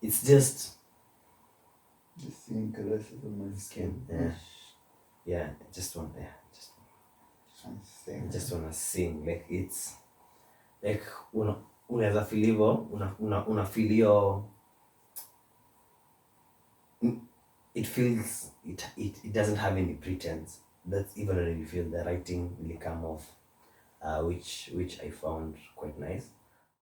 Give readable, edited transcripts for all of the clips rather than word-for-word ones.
it's just seeing caresses on my skin. Yeah, just want to sing. Like it's like unaweza feel hivyo, una feel hiyo, it feels it doesn't have any pretense. That's even when you feel the writing really come off, which I found quite nice.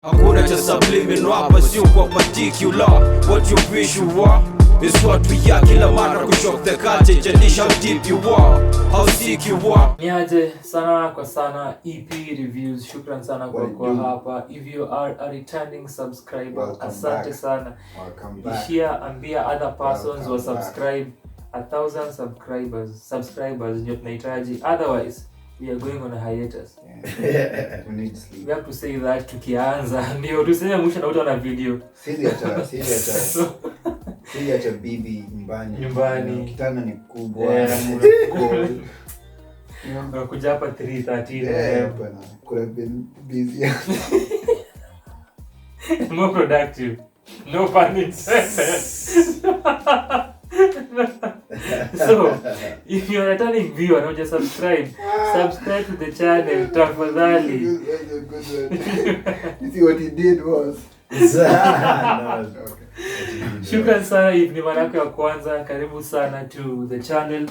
Hakuna cha subliminal hapa, sio kwa particular. What you wish you are is what we are. Kila mara kushock the culture, jadish how deep you are, how sick you are. Niaje sana kwa sana EP reviews. Shukran sana kwa hapa. If you are a returning subscriber, asante sana. Welcome back. Share, ambia other persons who subscribe. 1,000 subscribers ndio tunahitaji. Otherwise we are going on a hiatus. We need sleep. We have to say that tukianza ndio tuseme mwisho na utaona video. Sisi acha bibi nyumbani. Kitanda ni kubwa. Unakuja hapa 3:13 bwana. Could have been busy. More productive. No pun intended. So, if you're a returning viewer and you subscribe to the channel, tafadhali. You see what he did was Shukran sana if ni mara yako ya kwanza, karibu sana to the channel.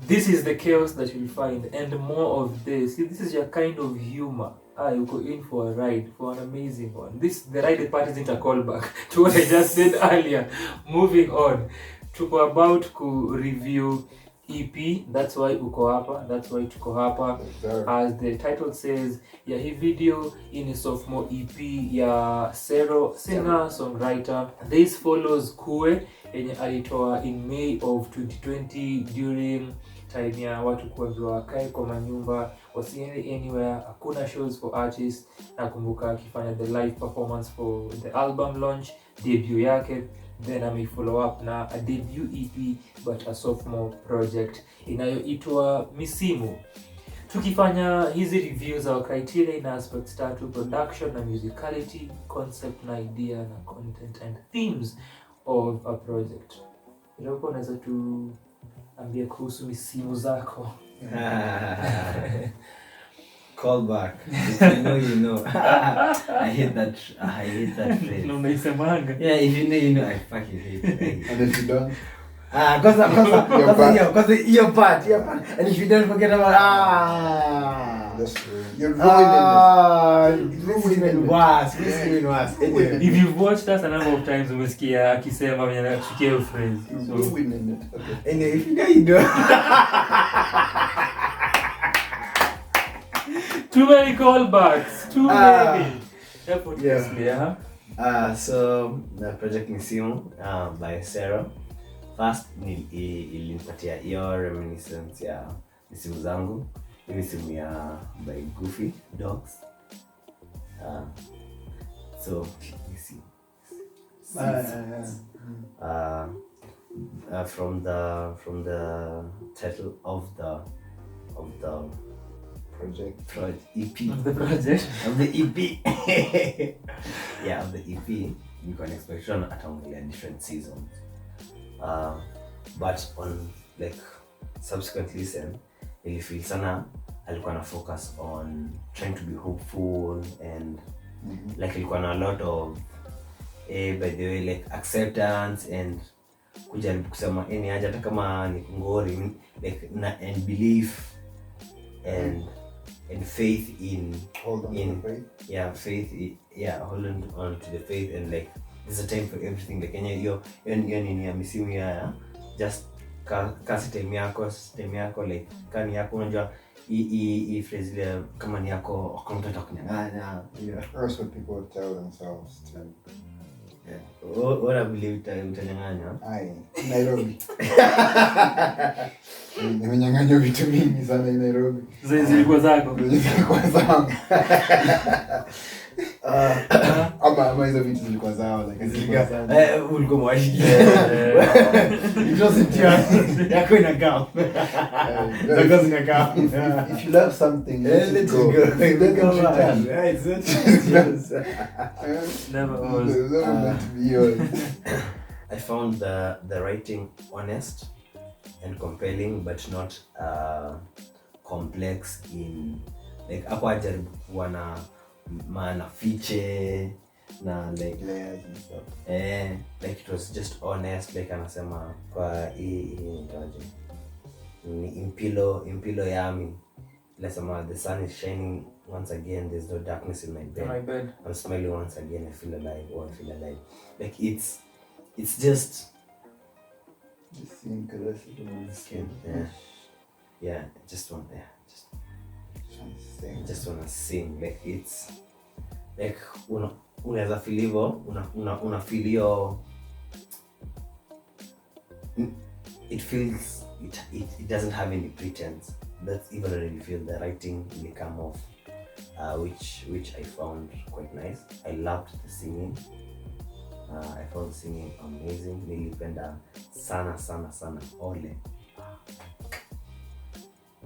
This is the chaos that you'll find and more of this. This is your kind of humor. You go in for a ride, for an amazing one. The ride part isn't a callback to what I just said earlier. Moving on. Tuko about to review EP. That's why uko hapa. That's why tuko hapa. As the title says, ya hii video in sophomore EP ya Serro, singer songwriter. This follows Kuwe yenye alitoa in May of 2020 during time ya watu kuambiwa wakae kwa manyumba, wasiende anywhere, hakuna shows for artists. Nakumbuka akifanya the live performance for the album launch, debut yake. Then I may follow up na a debut EP but a sophomore project inayoitwa Misimu. Tukifanya hizi reviews, our criteria in aspects tatu: production na musicality, concept na idea na content and themes of a project. Ilikuwa unaweza tu ambia kuhusu Misimu zako. Call back. If you know, you know. I hate that phrase. No, naisemanga. Yeah, if you know, you know. I fucking hate it. And if you don't, cause your part. And if you don't forget about that's true. You're ruining it. Ruining worse. Anyway. If you've watched us a number of times, umesikia akisema mwenye anachukia hiyo phrase. So ruining it. Okay. Anyway, if you know, you know. Too many callbacks. Too many. Yeah. So the project Misimu by Serro. First ilinipatia hiyo Reminiscent ya Misimu zangu. Misimu ya by Goofy Dogs. So Misimu. From the title of the project EP of the project of the EP. Yeah, of the EP. You can expect at different seasons. But on like subsequent listen, ili feel sana alikuwa na focus on trying to be hopeful and like ilikuwa na a lot of by the way like acceptance and kujaribu kusema haja hata kama ni ngori like and belief and faith in hold on to the faith. Yeah, faith. Holding on to the faith and like there's a time for everything. Like hiyo nini ya Misimu ya just kasi time yako like kani yako unajua hii phrase ile kama ni yako kama mtu atakunyang'anya. That's what people tell themselves to. Yeah. What I believe utanyang'anya. Nairobi. Nimenyang'anya vitu mingi sana Nairobi. Zilikuwa zako. Ama hizo vitu zilikuwa zao like ulikuwa mwashi. it wasn't yours. Yako inakaa. Zako zinakaa. If you love something, let it go. Never was. I found the writing honest and compelling, but not complex in like hapo ajaribu kuwa na maana fiche na like layers and stuff. Like it was just honest, like anasema kwa hii nitaje ni impilo yami nasema the sun is shining once again, there's no darkness in my bed. I'm smiling once again, I feel alive. Like it's just seeing caresses on the skin. Yeah, just wanna sing. Like it's like unaweza feel hivyo, una feel hiyo, it feels it doesn't have any pretense. That's even really feel the writing really come off, which I found quite nice. I loved the singing. I found singing amazing. Nilipenda sana Ole.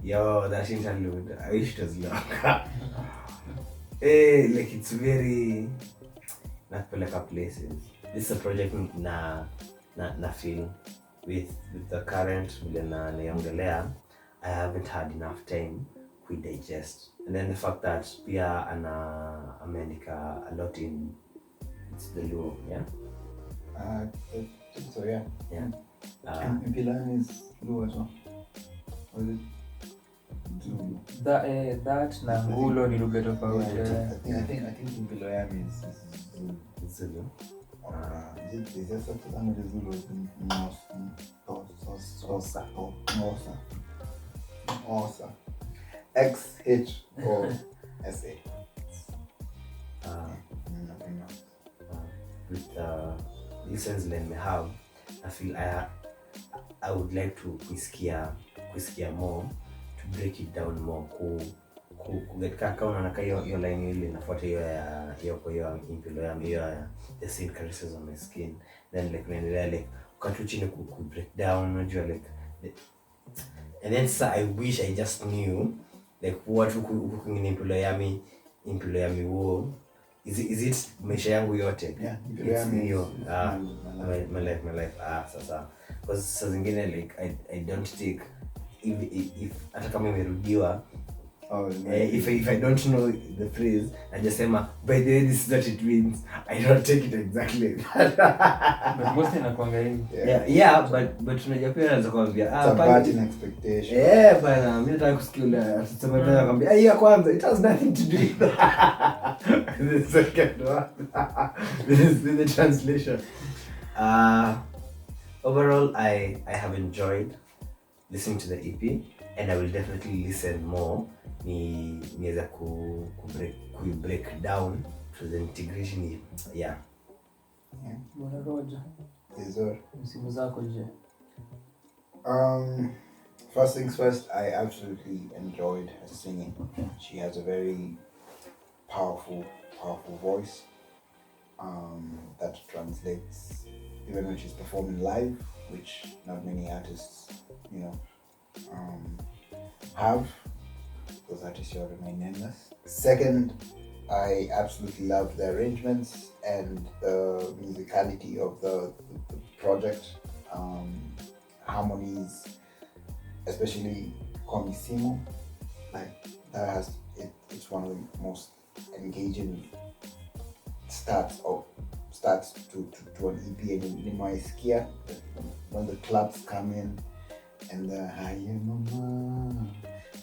Yo, that interlude, I wish it was longer. Like it's very nakupeleka places. This is a project na feel with the current vile naiongelea, I haven't had enough time to digest. And then the fact that pia ameandika a lot in it's the Luo, yeah? So yeah. Yeah. Pilani is Luo as well. Was it? That na Ngulo ni lugha tofauti. I think Impilo Yami is Zulu. Is there such a language as Zulu? Xhosa. XHOSA. With lessons learned me have, I feel I would like to kusikia more, to break it down more, kugetka kama unaona hiyo line ile inafuata hiyo ya yako hiyo impilo ya hiyo the same caresses on my skin, then like unaendelea like ukatu chini ku break down, unajua like and then so I wish I just knew like what kwenye impilo ya mi wo is it maisha yangu yote. Yeah, it's hiyo my life sasa because saa zingine like I don't take if hata kama imerudiwa if I don't know the phrase I just say by the way this is what it means, I don't take it exactly But mostly inakuanga hivi. Yeah, but unajua pia naweza kuambia part in expectation. Bana mimi nataka kusikia tuseme tena nakwambia hiyo kwanza it has nothing to do with the second one. This is the translation. Overall I have enjoyed listening to the EP and I will definitely listen more. Niweza ku break down to the integration. Yeah. Bwana Roger. Zero. Msimu zako je? First things first, I absolutely enjoyed her singing. She has a very powerful voice that translates even when she's performing live, which not many artists, have. Those artists shall remain nameless. Second, I absolutely love the arrangements and the musicality of the project. Harmonies, especially Misimu, like that it's one of the most engaging starts to an EP in my skia when the claps come in and the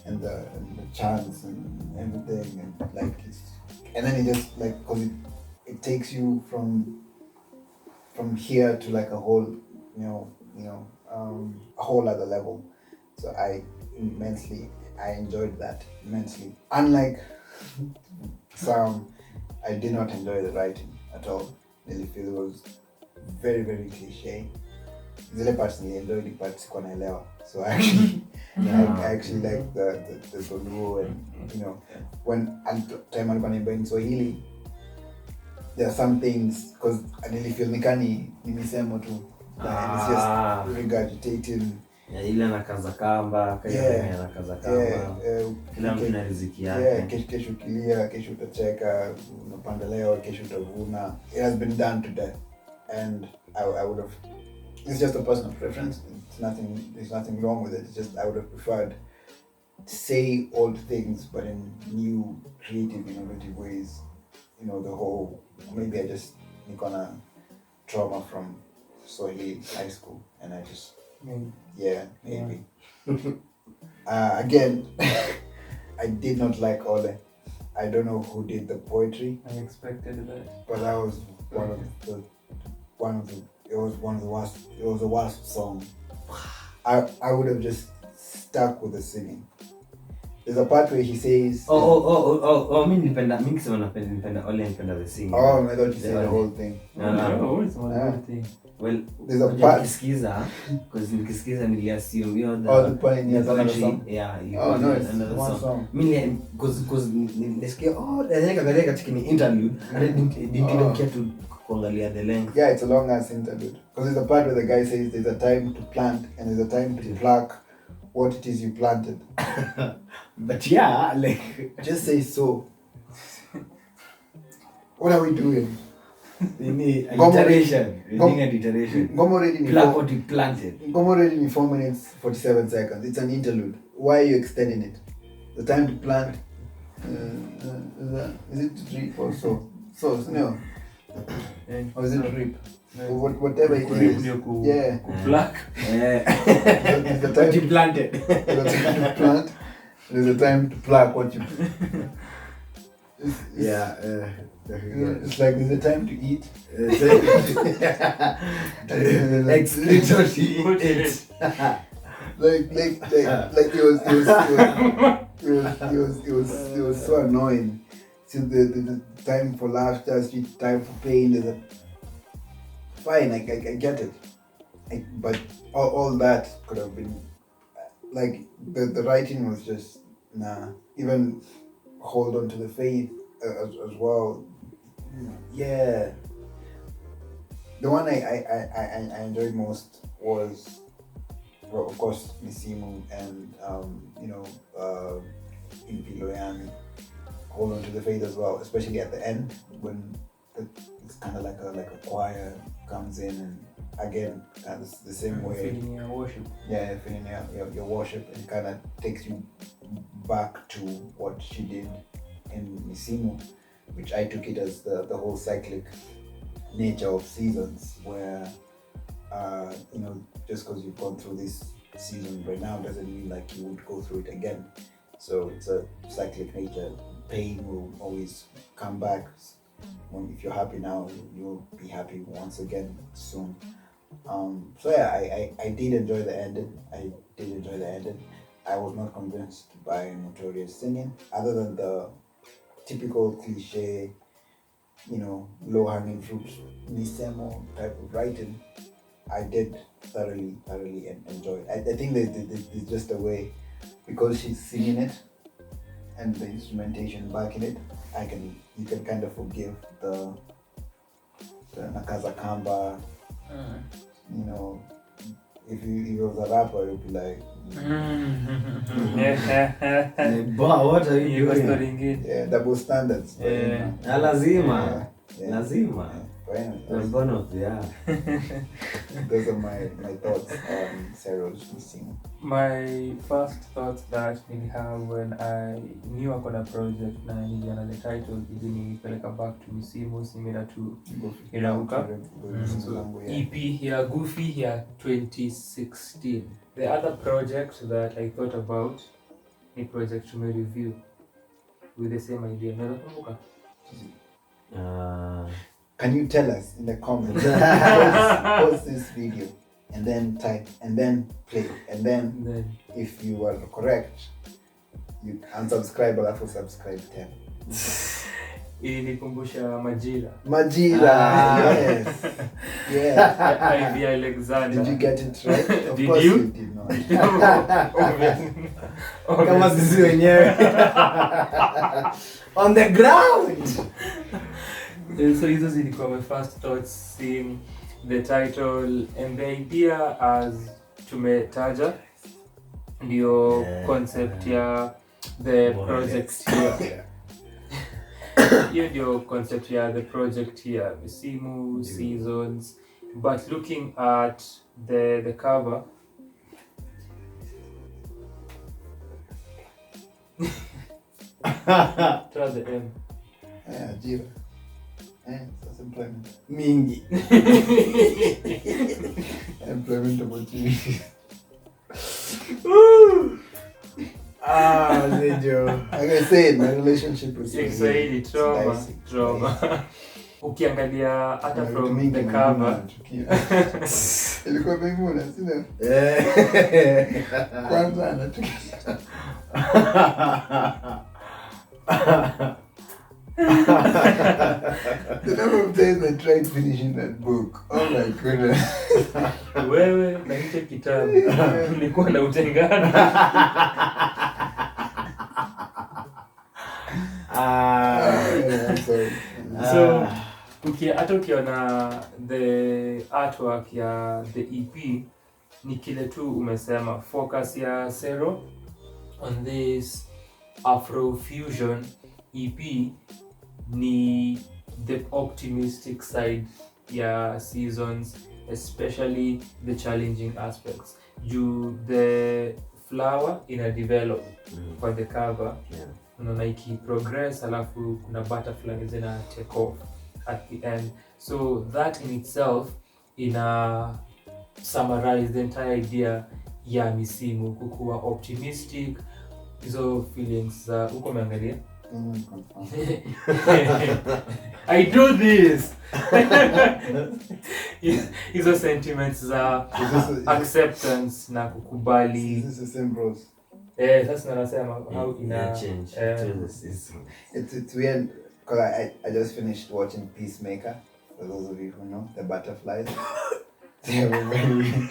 and the chants and everything and like and then it just like because it takes you from here to like a whole a whole other level. So I enjoyed that immensely. Unlike some, I did not enjoy the writing at all. I feel it was very, very cliche. Zile parts I enjoyed the parts sikuwa naelewa. So I actually like the Luo and when time alikuwa naimba in Swahili there are some things because nilifeel nikani ni misemo tu and it's just regurgitating ile anakaza kamba anakaza kamba kila mtu na riziki yake kesho kilia kesho utacheka unapanda leo kesho utavuna. It has been done to death and I would have, it's just a personal preference, there's nothing wrong with it, it's just I would have preferred to say old things but in new creative innovative ways. You know, the whole, maybe I just nikona trauma from Swahili high school and I just maybe. Again, I did not like Ole. I don't know who did the poetry. I expected that. But that was it was the worst song. I would have just stuck with the singing. There's a part where he says mimi nikisema napenda Ole nipenda the singing. Oh, I thought you said the whole thing. No, it's not the whole thing. Well, there's a part nikisikiza niliassume the point is another song. Yeah, no, it's another one song. Mimi because nilisikia ndio katika ni interlude and I didn't care to kuangalia the length. Yeah, it's a long ass interlude. Because there's a part where the guy says there's a time to plant and there's a time to pluck what it is you planted. But yeah, like just say so. What are we doing? We need an iteration. Ngomo already pluck what you planted. Ngomo already 4 minutes 47 seconds. It's an interlude. Why are you extending it? The time to plant. Is it to drip or so? So no. Or is it drip? Whatever it is. Yeah. Pluck. There's the time what you planted. There's a time to plant. There's a time to pluck what you. It's like there's a time to eat. Explain what you eat. Like it was so annoying. So the time for laughter, time for pain. There's a fine. I get it. But all that could have been like the writing was just nah. Even hold on to the faith as well. Yeah. The one I enjoyed most was, well, of course, Misimu and Impiloyami. Hold on to the faith as well, especially at the end when it's kind of like a choir comes in and again kind of the same way. Feeling your worship. Yeah, feeling your worship and kind of takes you back to what she did in Misimu, which I took it as the whole cyclic nature of seasons where just because you've gone through this season right now doesn't mean like you would go through it again. So it's a cyclic nature. Pain will always come back. If you're happy now, you'll be happy once again soon. So yeah, I did enjoy the ending. I was not convinced by Notorious singing, other than the typical cliche, low-hanging fruit, Misimu type of writing. I did thoroughly enjoy it. I think there's just a way, because she's singing it and the instrumentation backing it, you can kind of forgive the Nakaza Kamba. If it was a rapper, it would be like, what are you doing? Yeah, double standards. Lazima. Those are my thoughts on Serro's Misimu. My first thoughts that we have when I knew I got a project na niliona the title ilinipeleka back to Misimu, similar to Inaruka. So EP here, Goofy here 2016. The other project that I thought about ni project to review with the same idea. Unakumbuka? Can you tell us in the comments? Post this video and then type and then play and then if you are correct, you unsubscribe alafu subscribe 10. Ilinikumbusha Majira. Yes. Yeah. Ivy Alexander. Did you get it right? Of Did course you? You did not. Kama sisi wenyewe. On the ground. So hizo zilikuwa my first thoughts seeing the title and the idea as tumetaja ndio concept ya the project here. Hiyo ndio concept ya the project here, Misimu, seasons, but looking at the cover try the M. Ajira. That's employment. Mingi. Employment opportunities. Nejo. Like I said, my relationship with Kiswahili trauma. Ukiangalia hata from the cover. Ilikuwa Maimuna, sina? Kwanza anatukia. The number of times I tried finishing that book. Oh my goodness. Wewe na hicho kitabu nilikuwa na utengano. I'm sorry. So hata ukiona the artwork ya the EP ni kile tu umesema focus ya Serro on this Afrofusion EP ni the optimistic side ya seasons, especially the challenging aspects. The flower ina develop kwa the cover. Unaona iki progress alafu kuna butterfly zina take off at the end. So that in itself ina summarize the entire idea ya Misimu, kukuwa optimistic, hizo feelings za uko umeangalia. I do this. Hizo sentiments za acceptance na kukubali. This is the same bros. Sasa nasema how ina change. It's weird because I just finished watching Peacemaker. For those of you who know the butterflies. They were very weird.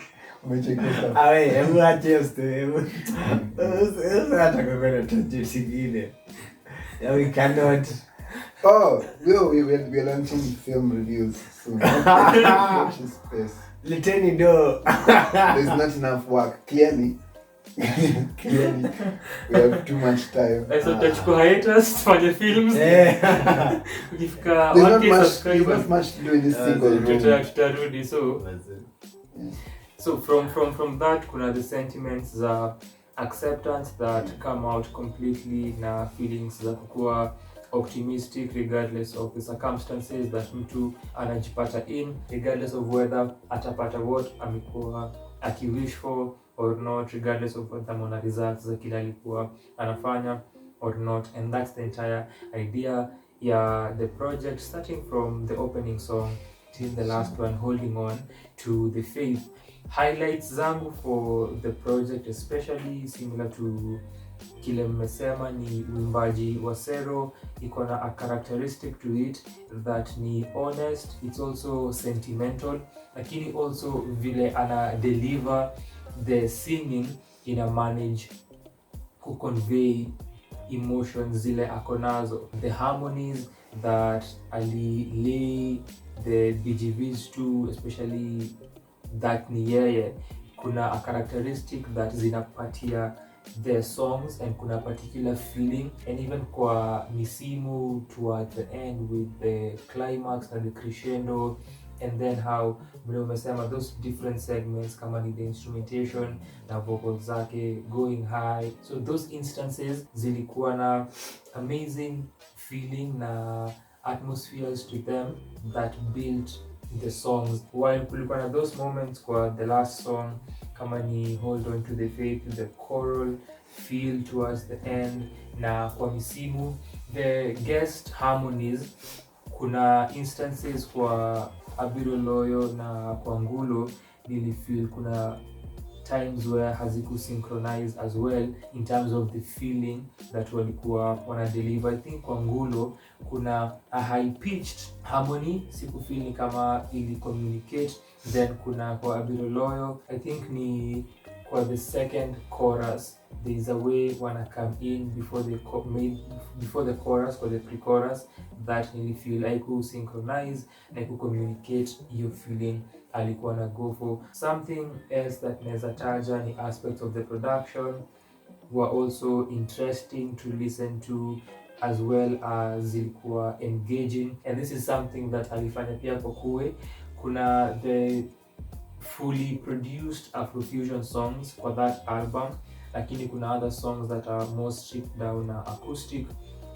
We cannot. Oh, we're launching film reviews soon. Watch this space. Liteni do. There's not enough work. Clearly, we have too much time. So tutachukua hiatus tufanye films. Ukifika There's 1K not subscribers much to do in this single room. tutarudi. So from that kuna the sentiments za acceptance that come out completely na feelings za kukuwa optimistic regardless of the circumstances that mtu anajipata in, regardless of whether atapata what amekuwa akiwish for or not, regardless of whether mona results za kila alikuwa anafanya or not. And that's the entire idea ya the project, starting from the opening song till the last one, holding on to the faith. Highlights zangu for the project, especially similar to kile mmesema, ni uimbaji wa Serro. Iko na a characteristic to it that ni honest, it's also sentimental, lakini also vile ana deliver the singing ina manage ku convey emotions zile akonazo, the harmonies that ali lay the BGVs to, especially that ni yeye. Kuna a characteristic that zinapatia the songs and kuna particular feeling, and even kwa Misimu towards the end with the climax and the crescendo, and then how vile umesema those different segments kama ni the instrumentation na vocals zake going high. So those instances zilikuwa na amazing feeling na atmospheres to them that built the songs, while kulikuwa na those moments kwa the last song kama ni hold on to the faith, the choral feel towards the end, na kwa Misimu the guest harmonies, kuna instances kwa Abiro Loyo na kwa Ngulo nilifeel kuna times where haziku synchronize as well in terms of the feeling that walikuwa wana deliver. I think kwa Ngulo kuna a high pitched harmony, siku feel ni kama ili communicate. Then kuna kwa Abiro Loyo I think ni kwa the second chorus there's a way wanna come in before the chorus or the pre-chorus that nili feel like who synchronize, like who communicate your feeling alikuwa na go for. Something else that naweza taja ni aspects of the production were also interesting to listen to, as well as zilikuwa engaging, and this is something that alifanya pia kwa Kuwe. Kuna the fully produced Afrofusion songs for that album, lakini kuna other songs that are more stripped down na acoustic,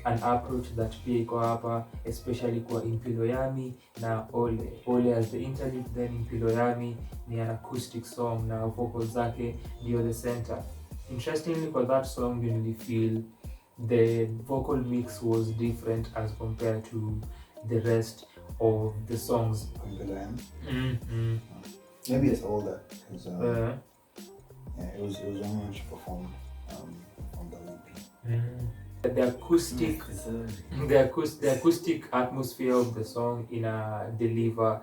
an approach that pia iko hapa, especially kwa Impiloyami na Ole as the interlude, then Impiloyami ni an acoustic song na vocals zake ndio the center. Interestingly, for that song you really feel the vocal mix was different as compared to the rest of the songs. Maybe it's older. Yeah, it was when she performed on the EP. The acoustic atmosphere of the song deliver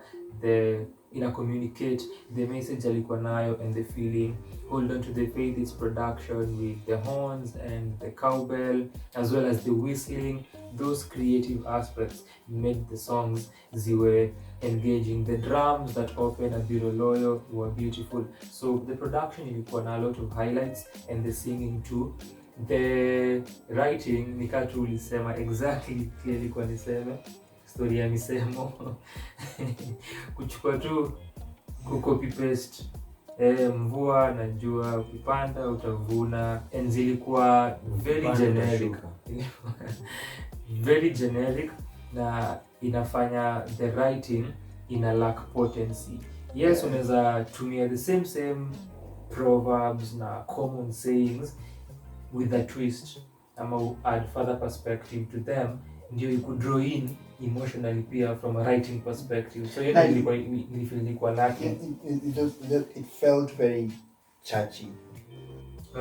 communicate the message alikuwa nayo and the feeling. Hold on to the faith is production with the horns and the cowbell as well as the whistling. Those creative aspects made the songs ziwe engaging. The drums that open a biroloyo were beautiful. So the production ilikuwa na a lot of highlights, and the singing too. The writing nikatu ulisema exactly clearly kwa niseme story ya misemo kuchukua tu kucopy paste mvua na jua, ukipanda utavuna, and zilikuwa very generic na inafanya the writing ina lack potency. Yes, unaweza tumia the same proverbs na common sayings with a twist, ama add further perspective to them, ndio you could draw in emotionally pia from a writing perspective. So you know, ilikuwa lacking. It felt very churchy.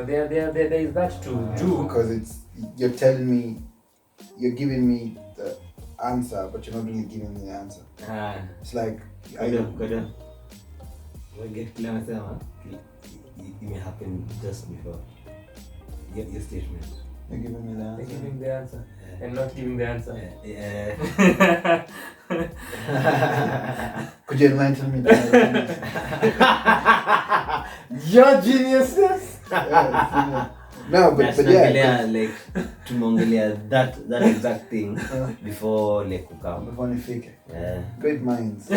There is that too. Because you're giving me the answer, but you're not really giving me the answer. It's like it may happen just before your statement. You're giving me the answer. You're giving the answer. And not giving the answer. Could you enlighten me? You're geniuses. No, but yeah. Like tumongelea that exact thing before like ukam. Before nifike. Great minds.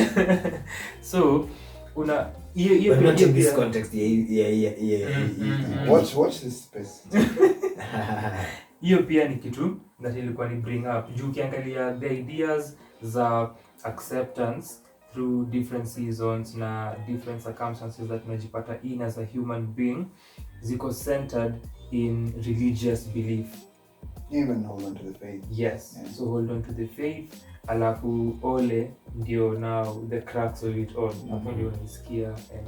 So una but not in this context. Watch this space. Hiyo pia ni kitu that ilikuwa ni bring up. Juu ukiangalia the ideas za acceptance through different seasons na different circumstances that unajipata in as a human being, ziko centered in religious belief. Even hold on to the faith. Yes, yeah. So hold on to the faith. Alafu Ole ndio now the crux of it all. Hapo ndio unasikia and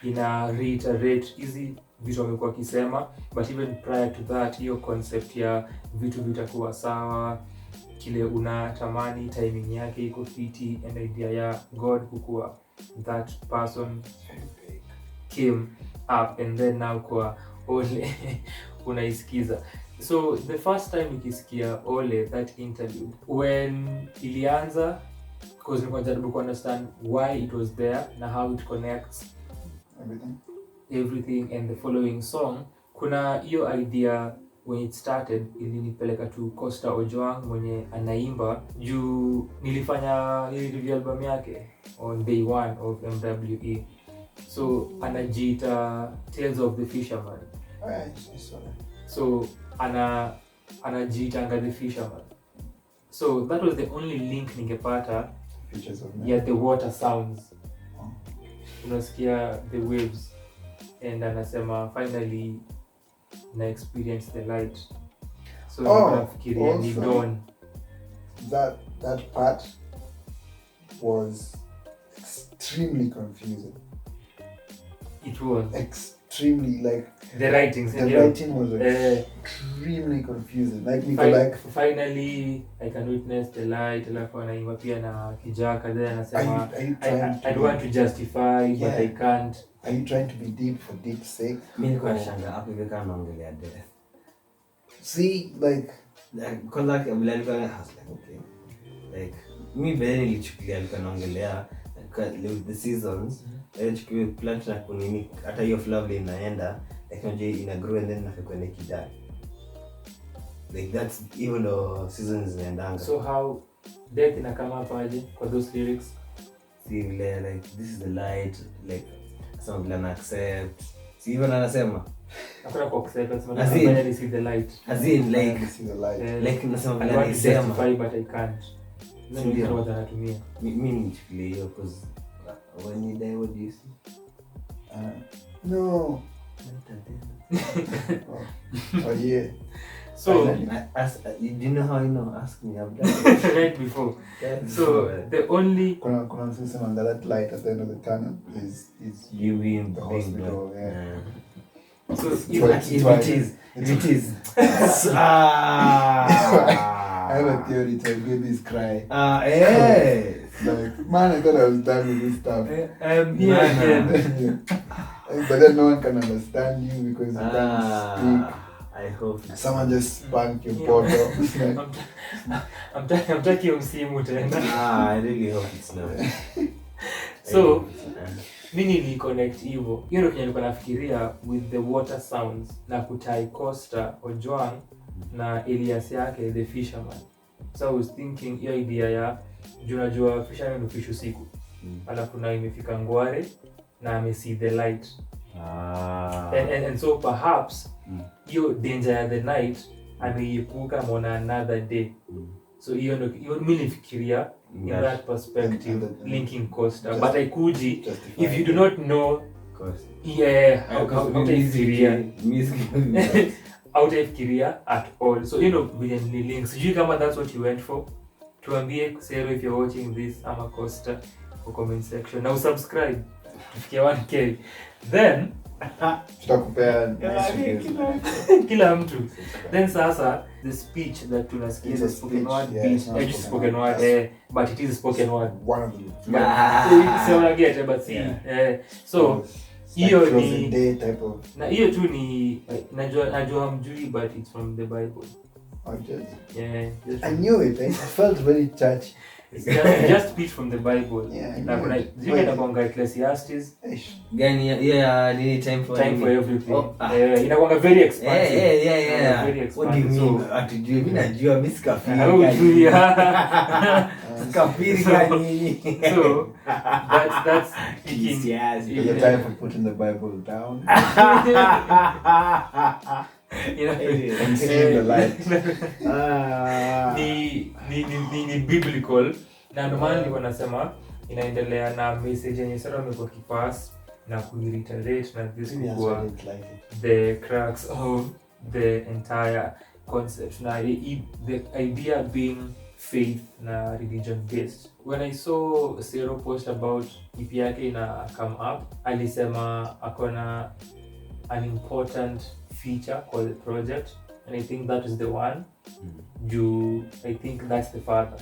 ina reiterate hizi vitu wamekuwa kisema, but even prior to that hiyo concept ya vitu vitakuwa sawa, kile unatamani timing yake iko fiti, and idea ya God kukua that person came up, and then now kwa Ole unaisikiza. So the first time ukisikia Ole, that interlude when ilianza, because nilikuwa najaribu ku understand why it was there na how it connects everything and the following song. Kuna hiyo idea when it started ilinipeleka to Costa Ojoang mwenye anaimba juu nilifanya review album yake on day 1 of MWE. So anajiita Tales of the Fisherman. So anajiitanga the Fisherman. So that was the only link ningepata ya the water sounds. Unasikia the waves and anasema finally na experience the light. So nafikiria ni dawn. That part was extremely confusing. It was extremely like the writing was extremely confusing. Like finally I can witness the light, alafu anaimba pia na kijaka, then anasema I don't want to justify but I can't. Are you trying to be deep for deep's sake? Mimi niko nashanga hapo hivi kama naongelea death. See, like kwanza kabla alikuwa okay. Like mimi vile nilichukulia alikuwa naongelea the seasons. Chukue plant na kunini hata hiyo flower inaenda like unajua ina grow and then inafika ni kidai. Like that's even though seasons zinaendanga. So how death inakama hapa aje kwa those lyrics? See like this is the light, like some people accept. See even anasema hakuna kwa accept, anasema I see the light. As in like see the light. Like nasema I want to justify but I can't. Ndio what anatumia. Mimi nichukulie hiyo cause when you die what do you see? No. Oh yeah. So you do you know how you know? Ask me. I've done right before. So the only kuna system on that light at the end of the tunnel is you in the hospital. Yeah. So if it is I have a theory that babies cry. Hey. Like, man, I thought I was done with this stuff. But then no one can understand you because you can't speak. I hope someone just spank your bottle. I'm taking Misimu tena. I really hope it's not. So mimi Uli-connect hivyo. Hiyo ndio nilikuwa nafikiria with the water sounds na kutai Costa Ojwang na Elias yake the fisherman. So I was thinking hiyo idea ya unajua fisherman ufish usiku. Alafu na imefika Ngware na ame see the light. And so perhaps hiyo danger ya the night ameiepuka mona another day. So hiyo ndio mimi nilifikiria in that perspective linking Costa, but I could if you do not know how to fikiria at all. So vile ni links. Sijui kama that's what you went for. Tuambie Serro if you're watching this ama Costa for comment section. Now subscribe tufikie 1K. Then tutakupea kila mtu. Then sasa the speech that tunasikia is spoken word, it's spoken word, but it is spoken word. One of them. So I get but see. So hiyo ni day type of. Na hiyo tu ni najua hamjui but it's from the Bible. I knew it. I felt very touched. It's just speech from the Bible. Na kuna zile inakuanga Ecclesiastes. Gani need time for everything. Inakuanga very expansive. Yeah. Very What do you mean? Atujue mimi najua mimi sikafiri. Sikafiri gani? So that's kicking. It's time for putting the Bible down. And seeing the light. Ni biblical na ndio maana nilikuwa nasema inaendelea na message yenye Serro amekuwa kipass na kureiterate na this kwa the crux of the entire concept na the idea being faith na religion based. When I saw Serro post about EP yake ina come up, alisema akona an important feature called the project, and I think that is the one. I think that's the father.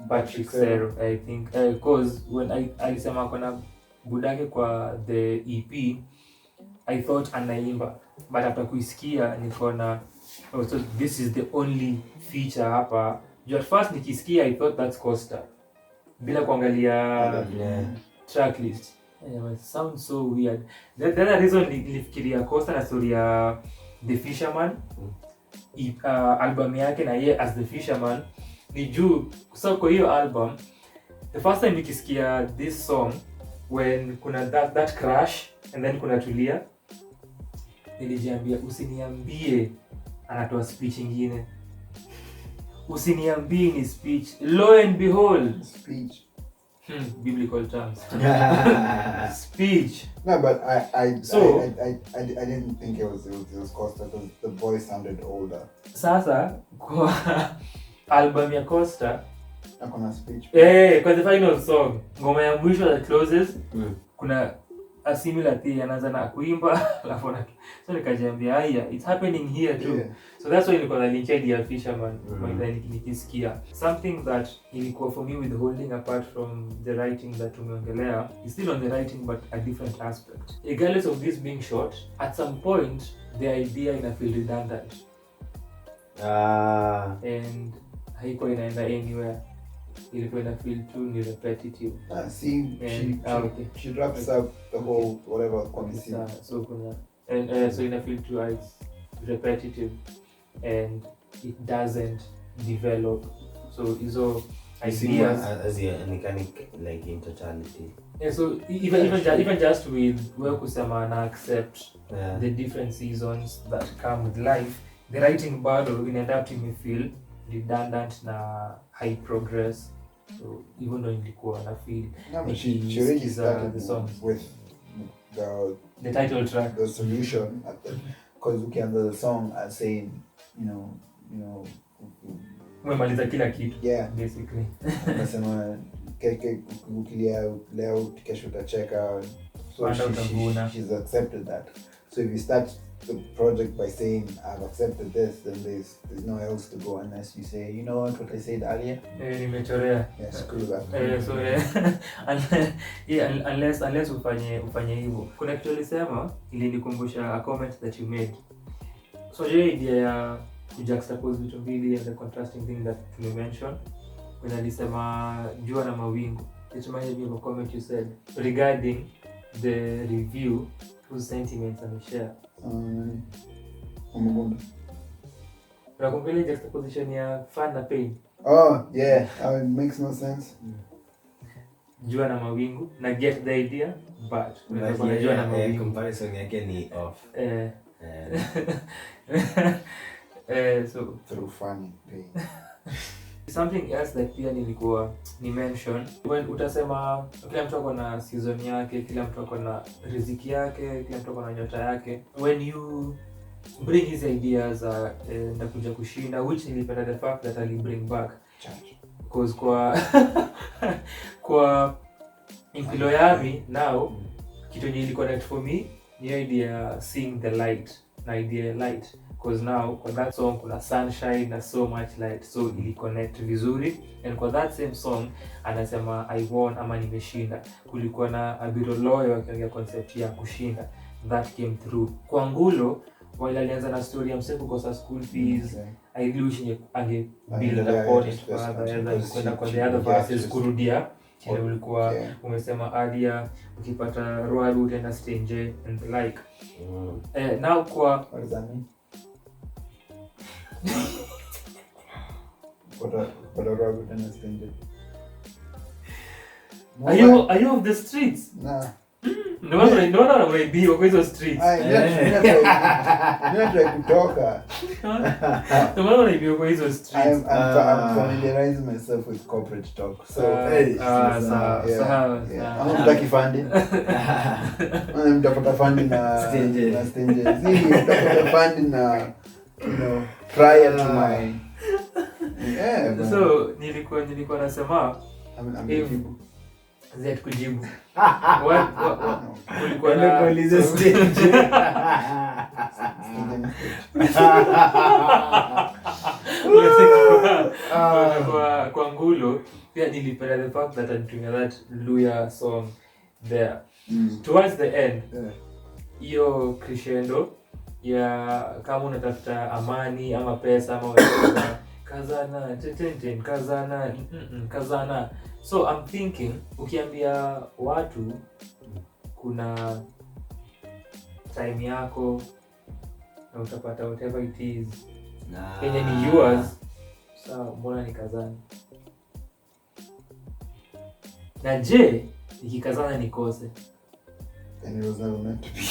Patrick Serro, I think because when alisema akona budake kwa the EP, I thought anaimba, but after kuisikia nikaona so this is the only feature hapa. At first nikisikia I thought that's Costa bila kuangalia track list. It sounds so weird. The other reason nilifikiria Costa na story ya The Fisherman, album yake na yeye as The Fisherman ni juu. So kwa hiyo album, the first time nikisikia this song when kuna that crash and then kuna tulia, nilijiambia usiniambie anatoa speech nyingine. Usiniambie ni speech. Lo and behold, speech. Biblical terms. Speech. No, but I didn't think it was Costa because the voice sounded older. Sasa kwa album ya Costa akona speech. Kwa the final song, ngoma ya mwisho that closes, kuna a similar thing, anaanza na kuimba alafu na so nikajiambia haya it's happening here too. Yeah. So that's why nilikuwa na link idea Fisherman nikisikia something that ilikuwa for me with holding apart from the writing that tumeongelea is still on the writing but a different aspect. Regardless of this being short, at some point the idea ina feel redundant and haikuwa inaenda anywhere. Ilikuwa ina feel too ni repetitive. She wraps up the whole whatever comedy. So kuna so ina feel too repetitive and it doesn't develop. So hizo ideas as a mechanic like in totality. Yeah, so even just with wewe kusema na accept the different seasons that come with life, the writing bado inaenda to me feel redundant na high progress. So even though ilikuwa na feel she really started the songs with the title track, the solution at the because we can the song as saying you know umemaliza kila kitu basically. Nasema ukilia leo kesho utacheka, so she's accepted that. So if you start the project by saying I've accepted this, then there's nowhere else to go unless you say, you know what I said earlier? Nimechorea. Yeah, screw that. Unless ufanye hivyo. Kuna kitu ulisema ilinikumbusha a comment that you made. So hiyo idea ya kujuxtapose vitu mbili and the contrasting thing that you mentioned when alisema jua na mawingu. It reminded me of a comment you said regarding the review whose sentiments ameshare. Unakumbuka juxtaposition ya fun na pain? Oh yeah, it makes no sense. Jua na mawingu na get the idea, but jua na mawingu comparison yake ni off. So through fun pain. Something else that pia nilikuwa ni mention when utasema kila mtu ako na season yake, kila mtu ako na riziki yake, kila mtu ako na nyota yake. When you bring his ideas na kuja kushinda, which nilipenda the fact that Ali bring back because kwa Impilo Yami now kitu yenye connect for me ni idea seeing the light na idea light. Because now kwa that song kuna sunshine na so much light, so ili connect vizuri. And kwa that same song anasema I won ama nimeshinda, kulikuwa na Abiro Loyo akiongea concept ya kushinda, that came through. Kwa Ngulo while alianza na story ya mseku kukosa school fees, I wish ange build upon it further kwenda kwa the other verses kurudia kile ulikuwa umesema earlier, ukipata road utaenda stage and the like. Now kwa what does that mean? What a Robert understand. Are you of the streets? Nah. No, maybe kwa hizo streets. Mimi try kutoka. No, maybe kwa hizo streets. I'm familiarizing myself with corporate talk. So I'm lucky funding. I'm tapata funding na stage. Tapata funding na prior to my so nilikuwa nasema Zet kujibu. Ulikuwa na kuuliza stage. Kwa Ngulo pia nilipenda the fact that alitumia that Luya song there. Towards the end hiyo crescendo ya kama unatafuta amani ama pesa ama kazana tetenten kazana. So I'm thinking ukiambia watu kuna time yako na utapata whatever it is yenye ni yours, sawa, mbona ni kazana? Na je nikikazana nikose? And it was never meant to be.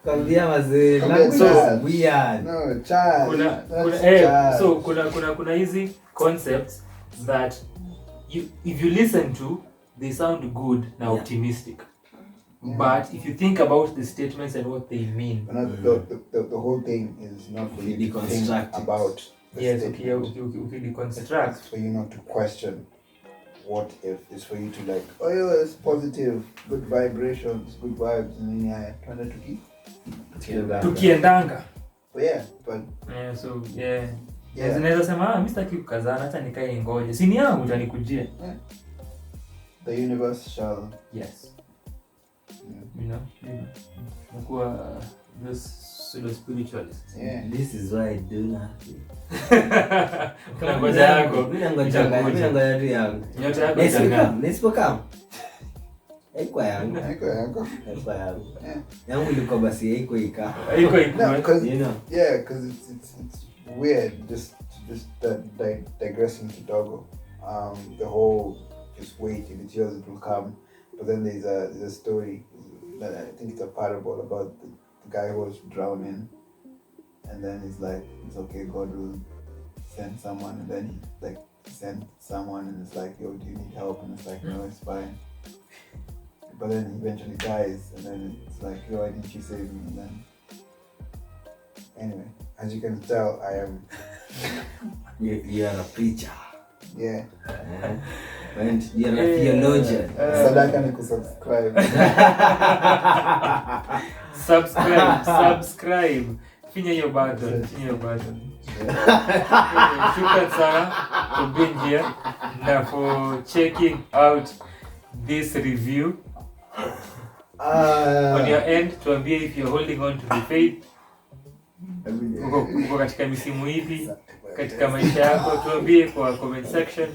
Kwambia mazee, language is weird. No, child. So kuna hizi concepts that if you listen to, they sound good na optimistic. But if you think about the statements and what they mean, the whole thing is not for you to think about. Yes, okay, deconstruct for you not to question what if is for you to like, oh yeah, it's positive, good vibrations, good vibes, and then yeah, trying to tukiendanga. But yeah, but yeah, so yeah. Naweza sema mimi sitaki kukazana hata nikae ngoje. Si ni yangu utanikujia. Yeah. The universe shall. Yes. You know. Nakuwa this pseudo spiritualist. Yeah. This is why I do nothing. Kuna ngoja yako. Mimi ngoja tu yangu. Nyota yako itang'aa. Nisipokam. Haikuwa yangu. Yangu ilikuwa basi haiko ika. Because you know. Yeah, because it's weird just digressing kidogo. The whole just wait, if it's yours it will come. But then there's a story that I think it's a parable about the guy who was drowning, and then he's like, it's okay, God will send someone, and then he like sent someone and it's like, yo, do you need help? And it's like, no, it's fine. But then he eventually dies, and then it's like, yo, why didn't you save me? And then anyway, as you can tell, I am you are a preacher. yeah. And you're a theologian. Sadaka ni kusubscribe. Subscribe. Finya your button. Shukran sana for being here and for checking out this review. On your end, tuambie if you're holding on to the faith. Uko katika misimu hivi katika maisha yako, tuambie kwa comment section.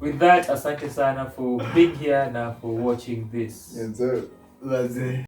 With that, asante sana for being here and for watching this. Yes, sir. That's it.